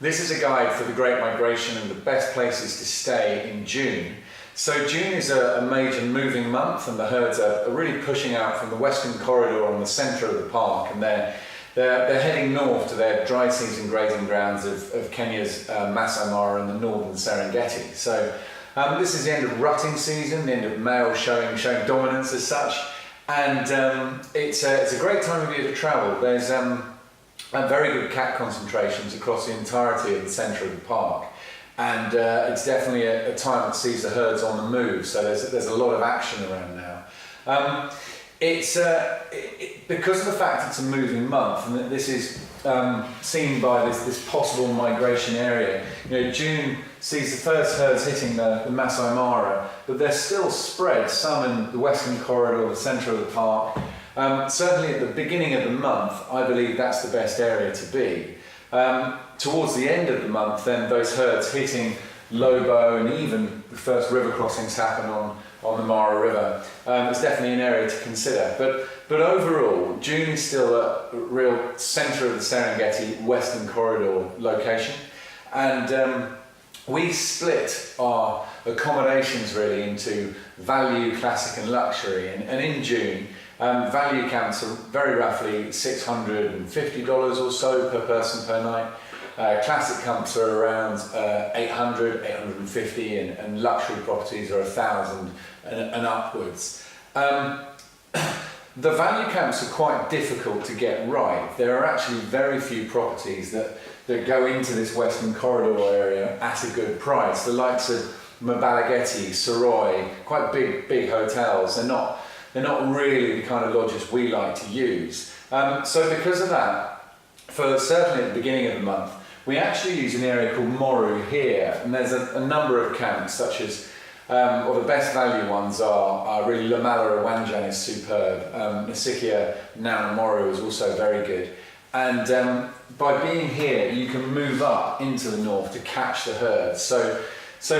This is a guide for the Great Migration and the best places to stay in June. So June is a major moving month, and the herds are really pushing out from the western corridor on the centre of the park, and they're heading north to their dry season grazing grounds of Kenya's Masai Mara and the northern Serengeti. So this is the end of rutting season, the end of males showing dominance as such, and it's a great time of year to travel. There's very good cat concentrations across the entirety of the centre of the park, and it's definitely a time that sees the herds on the move, so there's a lot of action around now. Because of the fact it's a moving month, and that this is seen by this possible migration area. June sees the first herds hitting the Masai Mara, but they're still spread, some in the western corridor, the centre of the park. Certainly at the beginning of the month, I believe that's the best area to be. Towards the end of the month, then those herds hitting Lobo, and even the first river crossings happen on the Mara River. It's definitely an area to consider. But overall, June is still a real centre of the Serengeti Western Corridor location. And we split our accommodations really into value, classic and luxury. And in June, value camps are very roughly $650 or so per person per night. Classic camps are around 800, 850, and luxury properties are 1,000 and upwards. The value camps are quite difficult to get right. There are actually very few properties that go into this Western Corridor area at a good price. The likes of Mabalageti, Saroy, quite big hotels. They're not really the kind of lodges we like to use. So because of that, certainly at the beginning of the month, we actually use an area called Moru here, and there's a number of camps, such as, the best value ones are really Lamala Awanjan is superb, Nasikia Nana Moru is also very good, and by being here you can move up into the north to catch the herds. So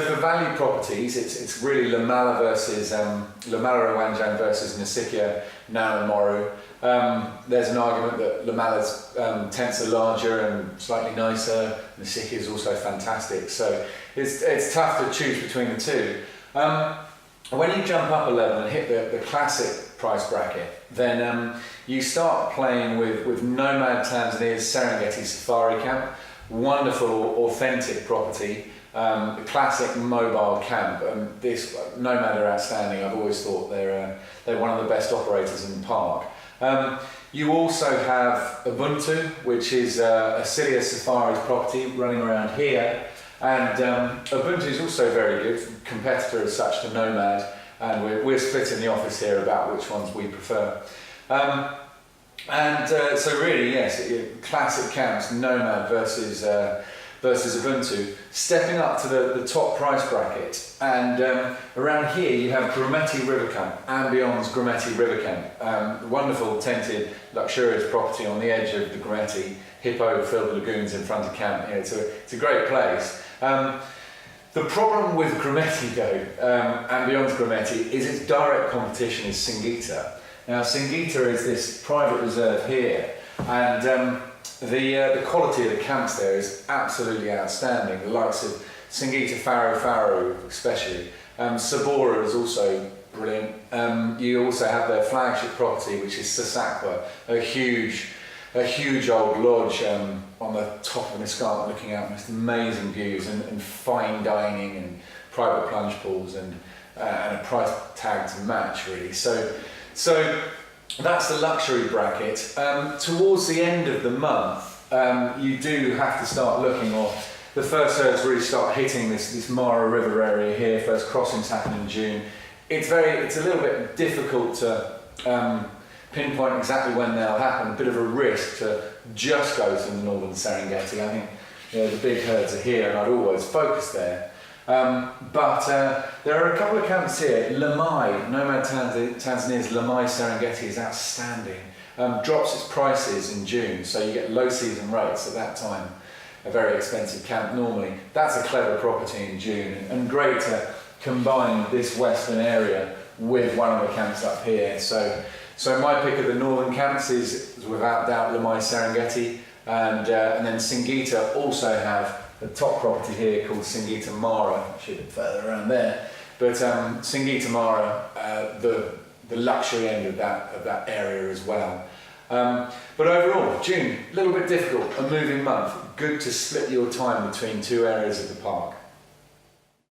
for value properties, it's really Lamala Awanjan versus Nasikia Nana Moru. There's an argument that Lamala's tents are larger and slightly nicer. Nasikia is also fantastic, so it's tough to choose between the two. When you jump up a level and hit the classic price bracket, then you start playing with Nomad Tanzania's Serengeti Safari Camp, wonderful authentic property. The classic mobile camp, and this Nomad are outstanding. I've always thought they're one of the best operators in the park. You also have Ubuntu, which is a Cilia Safaris property running around here, and Ubuntu is also very good, competitor as such to Nomad, and we're split in the office here about which ones we prefer. So really, yes, classic camps, Nomad versus Ubuntu, stepping up to the top price bracket. And around here you have Grumeti River Camp, Ambion's Grumeti River Camp, wonderful tented, luxurious property on the edge of the Grumeti, hippo-filled lagoons in front of camp. It's a great place. The problem with Grumeti though, Ambion's Grumeti, is its direct competition is Singita. Now Singita is this private reserve here, and the quality of the camps there is absolutely outstanding. The likes of Singita Faro especially. Sabora is also brilliant. You also have their flagship property, which is Sasakwa, a huge old lodge on the top of an escarpment looking out, most amazing views and fine dining and private plunge pools and a price tag to match really. So that's the luxury bracket. Towards the end of the month, you do have to start looking, or the first herds really start hitting this Mara River area here. First crossings happen in June. It's a little bit difficult to pinpoint exactly when they'll happen. A bit of a risk to just go to the northern Serengeti. I think the big herds are here, and I'd always focus there. But there are a couple of camps here. Lamai, Nomad Tanzania's Lamai Serengeti is outstanding. Drops its prices in June, so you get low season rates at that time. A very expensive camp normally. That's a clever property in June, and great to combine this western area with one of the camps up here. So my pick of the northern camps is without doubt Lamai Serengeti. and then Singita also have the top property here called Singita Mara, actually a bit further around there. But Singita Mara, the luxury end of that area as well. But overall, June, a little bit difficult, a moving month. Good to split your time between two areas of the park.